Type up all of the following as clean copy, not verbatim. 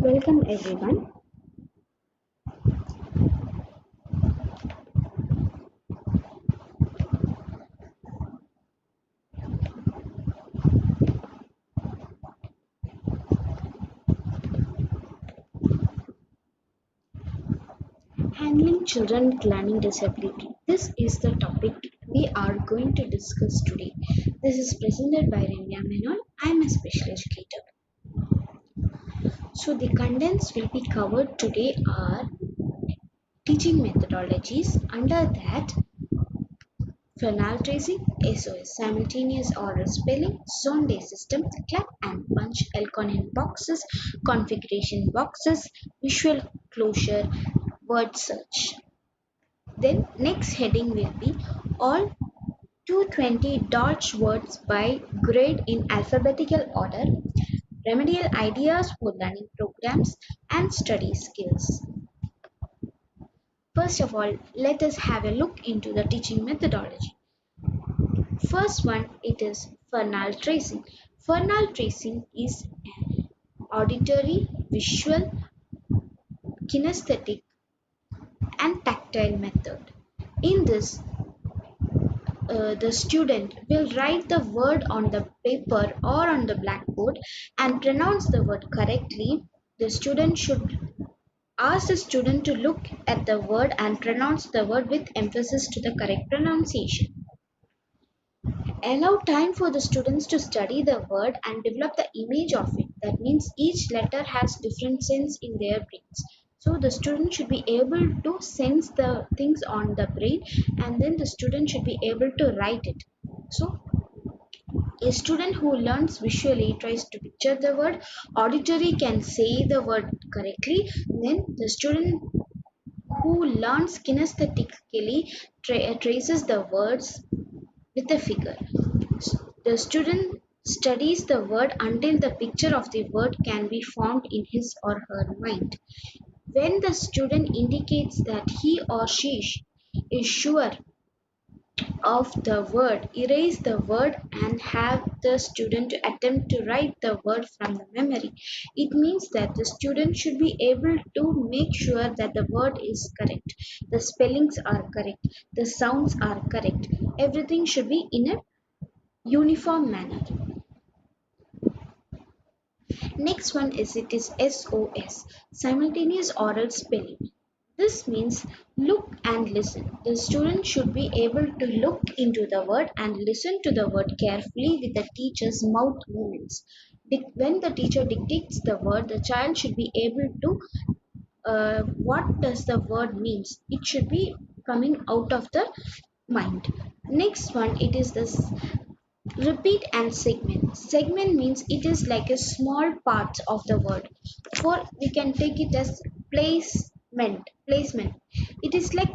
Welcome everyone. Handling children with learning disability. This is the topic we are going to discuss today. This is presented by Renia Menon. I am a special educator. So the contents will be covered today are teaching methodologies. Under that, phonal tracing, SOS, simultaneous oral spelling, zone day system, clap and punch, Elconin boxes, configuration boxes, visual closure, word search. Then next heading will be all 220 Dodge words by grade in alphabetical order, remedial ideas for learning programs and study skills. First of all, let us have a look into the teaching methodology. First one, it is phonal tracing. Phonal tracing is an auditory, visual, kinesthetic and tactile method. In this, the student will write the word on the paper or on the blackboard and pronounce the word correctly. The student should ask the student to look at the word and pronounce the word with emphasis to the correct pronunciation. Allow time for the students to study the word and develop the image of it. That means each letter has different sense in their brains. So the student should be able to sense the things on the brain, and then the student should be able to write it. So a student who learns visually tries to picture the word, auditory can say the word correctly, then the student who learns kinesthetically traces the words with a figure. The student studies the word until the picture of the word can be formed in his or her mind. When the student indicates that he or she is sure of the word, erase the word and have the student attempt to write the word from the memory. It means that the student should be able to make sure that the word is correct, the spellings are correct, the sounds are correct. Everything should be in a uniform manner. Next one is it is SOS, simultaneous oral spelling. This means look and listen. The student should be able to look into the word and listen to the word carefully with the teacher's mouth movements. When the teacher dictates the word, the child should be able to what does the word means. It should be coming out of the mind. Next one, it is this repeat and segment. Segment means it is like a small part of the word. For we can take it as placement. It is like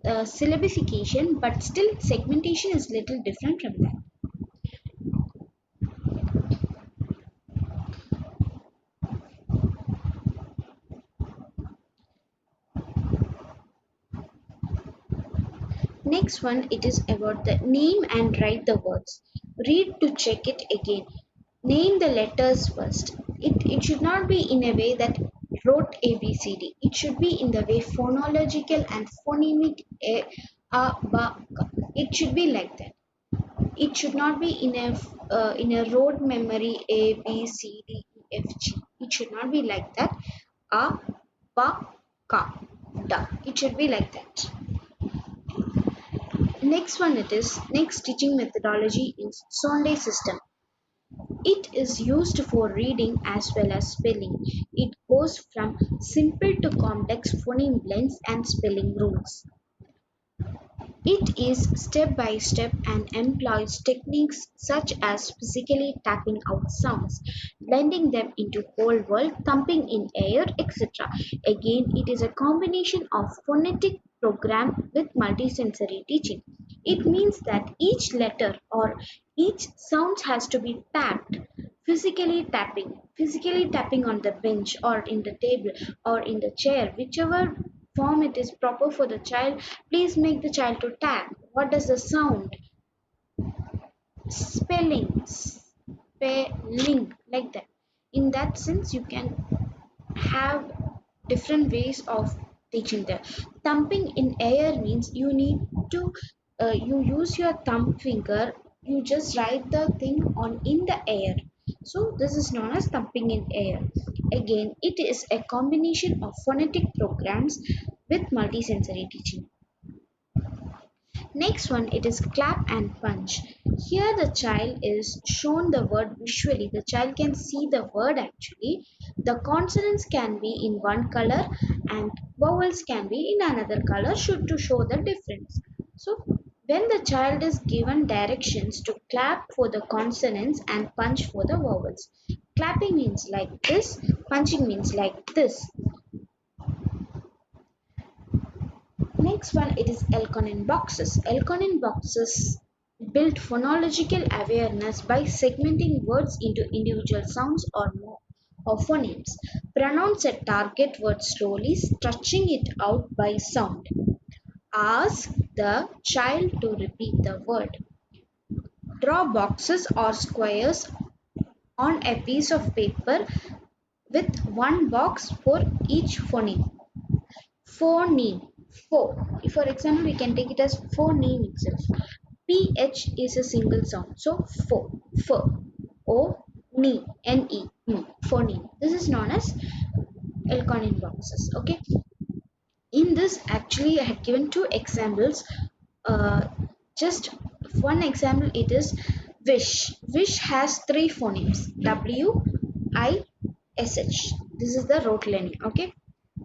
syllabification, but still segmentation is little different from that. Next one, it is about the name and write the words. Read to check it again. Name the letters first. It should not be in a way that wrote ABCD. It should be in the way phonological and phonemic It should be like that. It should not be in a rote memory ABCDEFG. It should not be like that. A ba ka da. It should be like that. Next teaching methodology is Sunday system. It is used for reading as well as spelling. It goes from simple to complex phoneme blends and spelling rules. It is step by step and employs techniques such as physically tapping out sounds, blending them into whole world, thumping in air, etc. Again, it is a combination of phonetic program with multisensory teaching. It means that each letter or each sound has to be tapped, physically tapping on the bench or in the table or in the chair, whichever form it is proper for the child. Please make the child to tap. What does the sound? Spelling, like that. In that sense, you can have different ways of teaching them. Thumping in air means you need to you use your thumb finger, you just write the thing on in the air. So this is known as thumping in air. Again, it is a combination of phonetic programs with multisensory teaching. Next one, it is clap and punch. Here the child is shown the word visually. The child can see the word actually. The consonants can be in one color and vowels can be in another color should to show the difference. So when the child is given directions to clap for the consonants and punch for the vowels. Clapping means like this, punching means like this. Next one, it is Elkonin boxes. Elkonin boxes build phonological awareness by segmenting words into individual sounds or more or phonemes. Pronounce a target word slowly, stretching it out by sound. Ask the child to repeat the word. Draw boxes or squares on a piece of paper with one box for each phoneme. Phoneme. For example, we can take it as phoneme itself. PH is a single sound. So, ne, phoneme. This is known as Elkonin boxes. Okay. In this, actually, I had given two examples. Uh, just one example, it is wish. Wish has three phonemes: W, I, SH. This is the rote learning. Okay.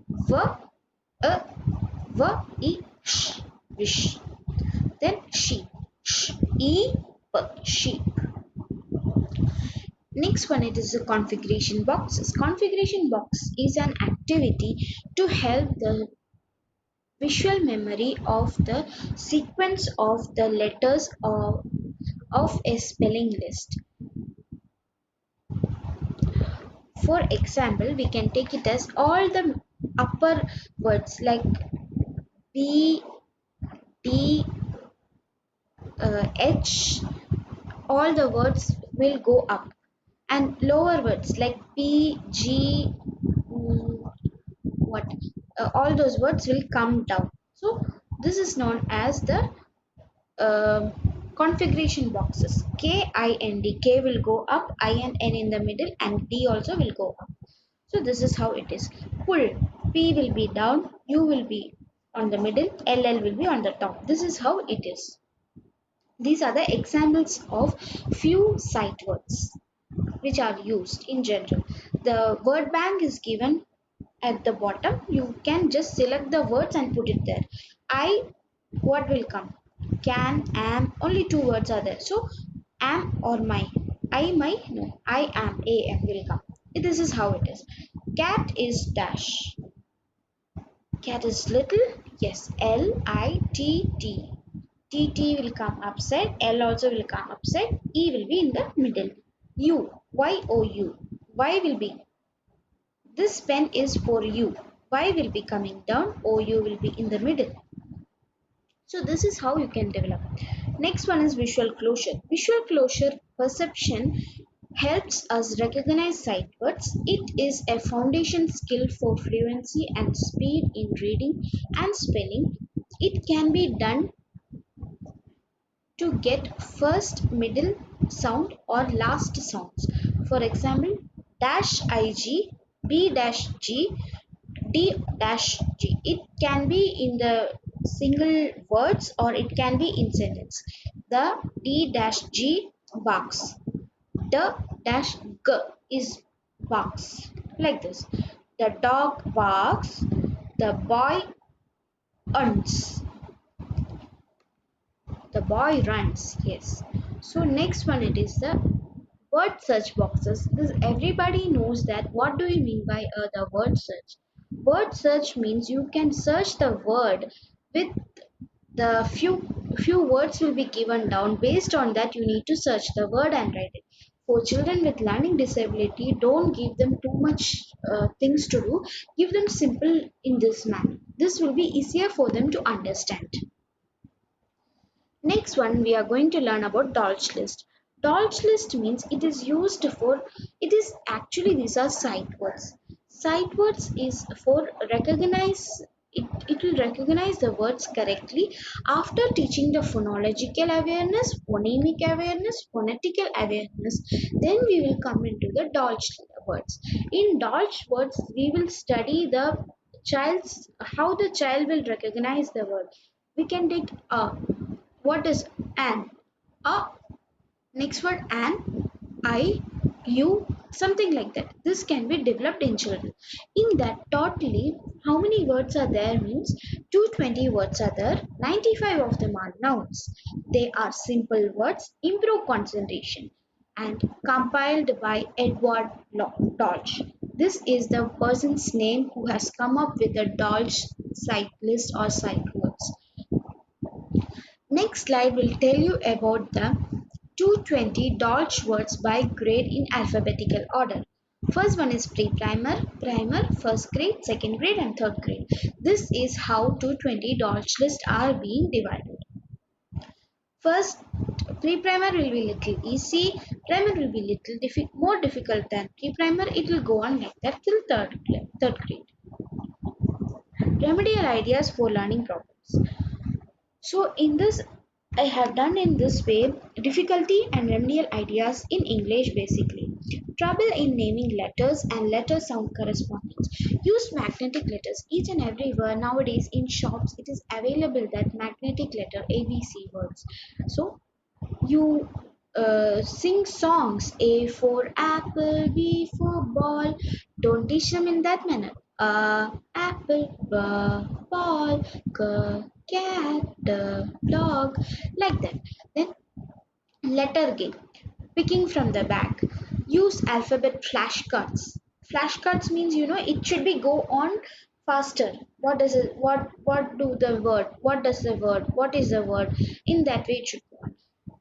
V, A, V, E, sh, wish. Then sheep, sh, E, P, sheep. Next one, it is the configuration boxes. Configuration box is an activity to help the visual memory of the sequence of the letters of a spelling list. For example, we can take it as all the upper words like B, D, H, all the words will go up, and lower words like P, G, what all those words will come down. So this is known as the configuration boxes. K, I, N, D. K will go up, I and N in the middle, and D also will go up. So this is how it is. Pull. P will be down, U will be on the middle, LL will be on the top. This is how it is. These are the examples of few sight words which are used in general. The word bank is given at the bottom. You can just select the words and put it there. I, what will come? Can, am, only two words are there. So, am or my. I, my, no. I am, am will come. This is how it is. Cat is dash. Cat is little. Yes, L, I, T, T. T, T will come upside. L also will come upside. E will be in the middle. U, Y, O, U. Y will be, this pen is for you. Y will be coming down, OU will be in the middle. So this is how you can develop. Next one is visual closure. Visual closure perception helps us recognize sight words. It is a foundation skill for fluency and speed in reading and spelling. It can be done to get first, middle sound or last sounds. For example, dash IG, B dash G, D dash G. It can be in the single words or it can be in sentence. The D dash G barks. The dash G is barks. Like this. The dog barks. The boy runs. The boy runs. Yes. So next one, it is the word search boxes. This everybody knows that. What do you mean by the word search? Word search means you can search the word with the few words will be given down. Based on that, you need to search the word and write it. For children with learning disability, don't give them too much things to do. Give them simple in this manner. This will be easier for them to understand. Next one, we are going to learn about Dolch list. Dolch list means it is used for, it is actually these are sight words. Sight words is for it will recognize the words correctly after teaching the phonological awareness, phonemic awareness, phonetical awareness. Then we will come into the Dolch words. In Dolch words, we will study the child's how the child will recognize the word. We can take a. What is an? A. Next word an, I, you, something like that. This can be developed in children. In that, totally, how many words are there means 220 words are there, 95 of them are nouns. They are simple words, improve concentration, and compiled by Edward Dolch. This is the person's name who has come up with the Dolch sight list or sight words. Next slide will tell you about the 220 Dolch words by grade in alphabetical order. First one is pre-primer, primer, first grade, second grade and third grade. This is how 220 Dolch lists are being divided. First, pre-primer will be little easy, primer will be little more difficult than pre-primer. It will go on like that till third grade. Remedial ideas for learning problems. So in this I have done in this way difficulty and remedial ideas in English basically. Trouble in naming letters and letter sound correspondence. Use magnetic letters. Each and every word nowadays in shops it is available that magnetic letter ABC words. So you sing songs A for apple, B for ball. Don't teach them in that manner. Apple, ball, cat, dog, like that. Then letter game, picking from the back. Use alphabet flashcards. Flashcards means it should be go on faster. What does it? What do the word? What does the word? What is the word? In that way it should go on.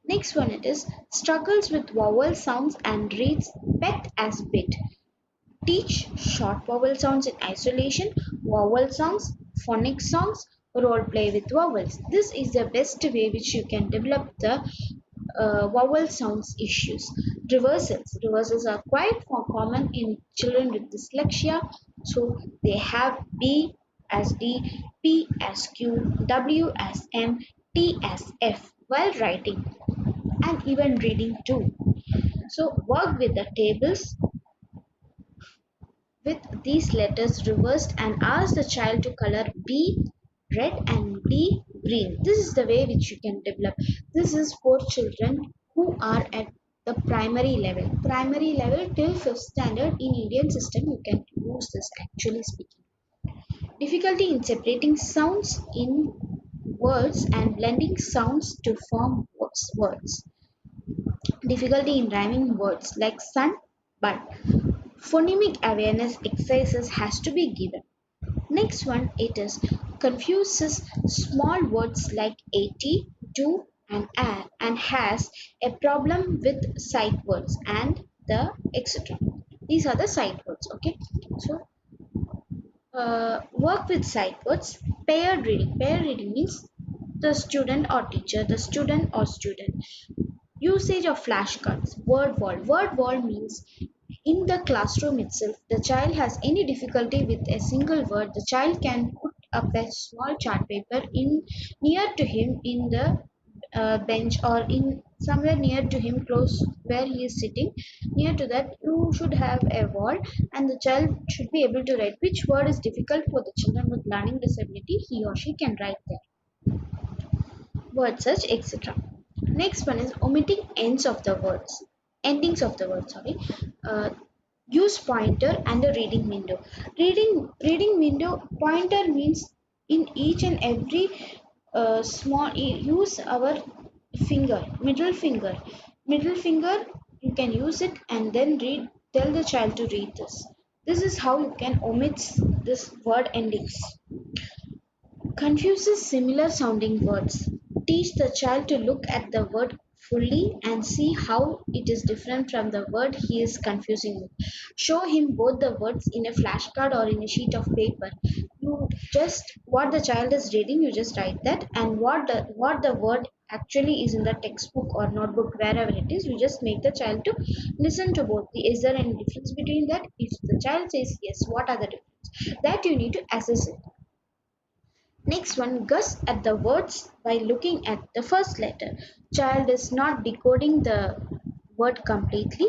Next one it is struggles with vowel sounds and reads pet as bit. Teach short vowel sounds in isolation, vowel songs, phonic songs, role play with vowels. This is the best way which you can develop the vowel sounds issues. Reversals. Reversals are quite more common in children with dyslexia. So they have B as D, P as Q, W as M, T as F while writing and even reading too. So work with the tables with these letters reversed and ask the child to color B red and D green. This is the way which you can develop. This is for children who are at the primary level. Primary level till 5th standard in Indian system you can use this actually speaking. Difficulty in separating sounds in words and blending sounds to form words. Difficulty in rhyming words like sun, but phonemic awareness exercises has to be given. Next one it is confuses small words like 80, do and and has a problem with sight words and the etc. These are the sight words. Okay, so work with sight words. Paired reading. Paired reading means the student or teacher, the student or student. Usage of flashcards. Word wall. Word wall means in the classroom itself, the child has any difficulty with a single word, the child can put up a small chart paper in near to him in the bench or in somewhere near to him close where he is sitting. Near to that, you should have a wall, and the child should be able to write which word is difficult for the children with learning disability. He or she can write there word search, etc. Next one is omitting ends of the words, endings of the words. Sorry. Uh, Use pointer and the reading window. Reading window pointer means in each and every use our middle finger. You can use it and then read. Tell the child to read this. This is how you can omit this word endings. Confuses similar sounding words. Teach the child to look at the word fully and see how it is different from the word he is confusing with. Show him both the words in a flashcard or in a sheet of paper. You just what the child is reading, you just write that, and what the word actually is in the textbook or notebook, wherever it is. We just make the child to listen to both. Is there any difference between that? If the child says yes, what are the difference? That you need to assess it. Next one, guess at the words by looking at the first letter. Child is not decoding the word completely.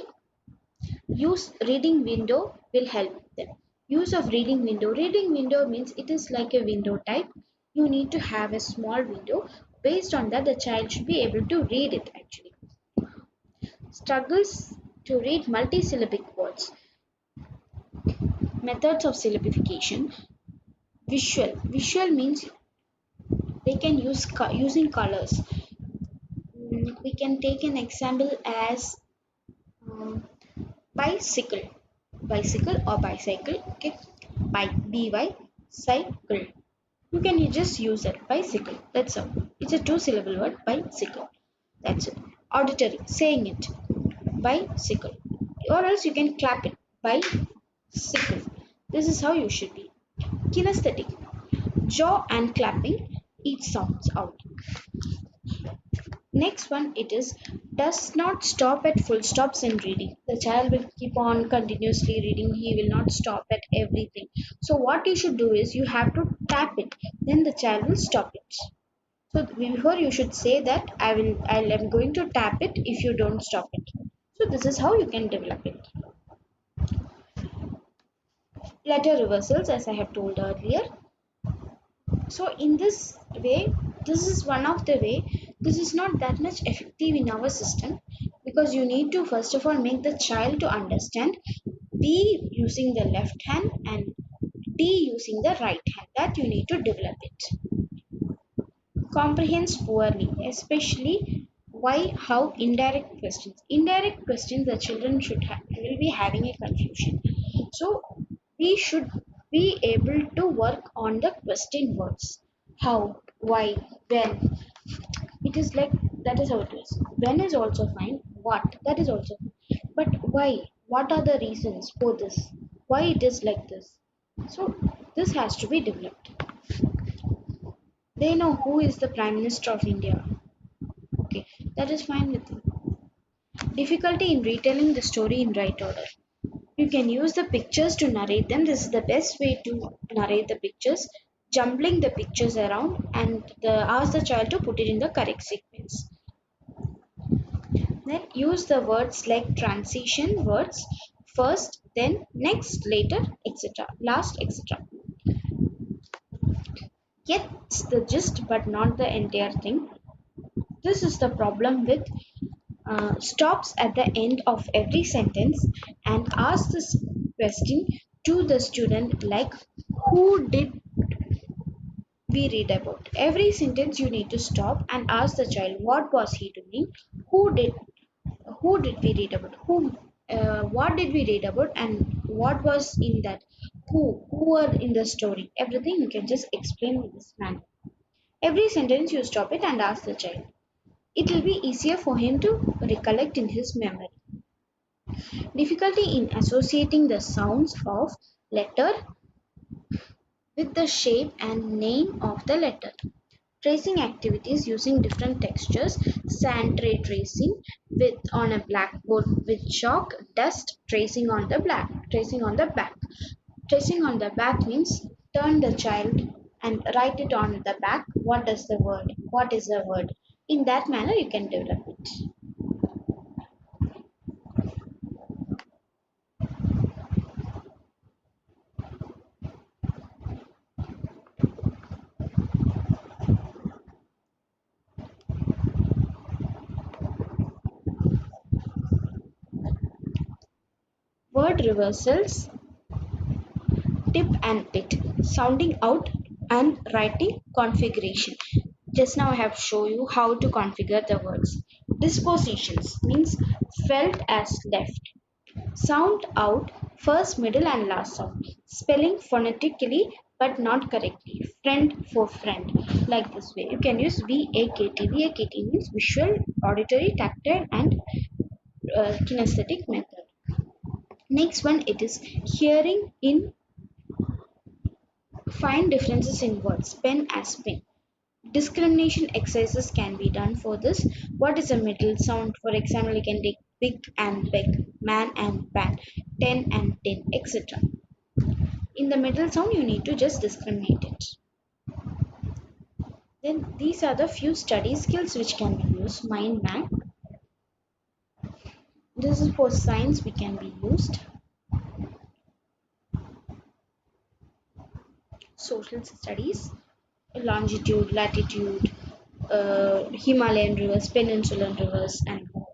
Use reading window will help them. Use of reading window. Reading window means it is like a window type. You need to have a small window. Based on that, the child should be able to read it actually. Struggles to read multisyllabic words. Methods of syllabification. Visual. Visual means they can use using colors. We can take an example as um, bicycle. Bicycle or bicycle. Okay. By cycle. You can just use it. Bicycle. That's all. It's a two-syllable word. Bicycle. That's it. Auditory. Saying it. Bicycle. Or else you can clap it. Bicycle. This is how you should be. Kinesthetic. Jaw and clapping. Each sounds out. Next one it is does not stop at full stops in reading. The child will keep on continuously reading. He will not stop at everything. So what you should do is you have to tap it. Then the child will stop it. So before you should say that I'm going to tap it if you don't stop it. So this is how you can develop it. Letter reversals as I have told earlier. So in this way, this is one of the way. This is not that much effective in our system because you need to first of all make the child to understand B using the left hand and D using the right hand. That you need to develop it. Comprehends poorly, especially why, how, indirect questions. Indirect questions the children will be having a confusion. So we should be able to work on the question words. How, why, when. It is like that is how it is. When is also fine. What that is also fine. But why? What are the reasons for this? Why it is like this? So this has to be developed. They know who is the Prime Minister of India. Okay, that is fine with them. Difficulty in retelling the story in right order. You can use the pictures to narrate them. This is the best way to narrate the pictures. Jumbling the pictures around and ask the child to put it in the correct sequence. Then use the words like transition words first, then next, later, etc. Last, etc. Gets the gist but not the entire thing. This is the problem with stops at the end of every sentence and asks this question to the student like who did we read about. Every sentence you need to stop and ask the child what was he doing, who did who did we read about, whom what did we read about and what was in that, who were in the story. Everything you can just explain in this manner. Every sentence you stop it and ask the child. It will be easier for him to recollect in his memory. Difficulty in associating the sounds of letter with the shape and name of the letter. Tracing activities using different textures, sand tray tracing with on a blackboard with chalk, dust tracing on the back. Tracing on the back means turn the child and write it on the back. What is the word? What is the word? In that manner you can develop it. Word reversals, tip and tit, sounding out and writing configuration. Just now I have shown you how to configure the words. Dispositions means felt as left. Sound out first, middle and last sound. Spelling phonetically but not correctly. Friend for friend. Like this way. You can use VAKT. VAKT means visual, auditory, tactile and kinesthetic method. Next one it is hearing in fine differences in words. Pen as pen. discrimination exercises can be done for this. What is a middle sound? For example, you can take big and big, man and pan, 10 and tin, etc. In the middle sound, you need to just discriminate it. Then these are the few study skills which can be used. Mind map. This is for science we can be used. Social studies, longitude, latitude, Himalayan rivers, peninsular rivers, and more.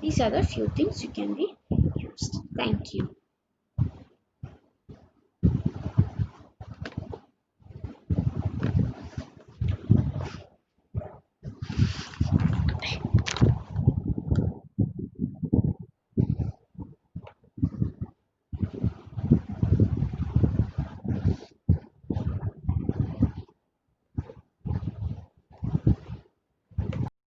These are the few things you can be used. Thank you.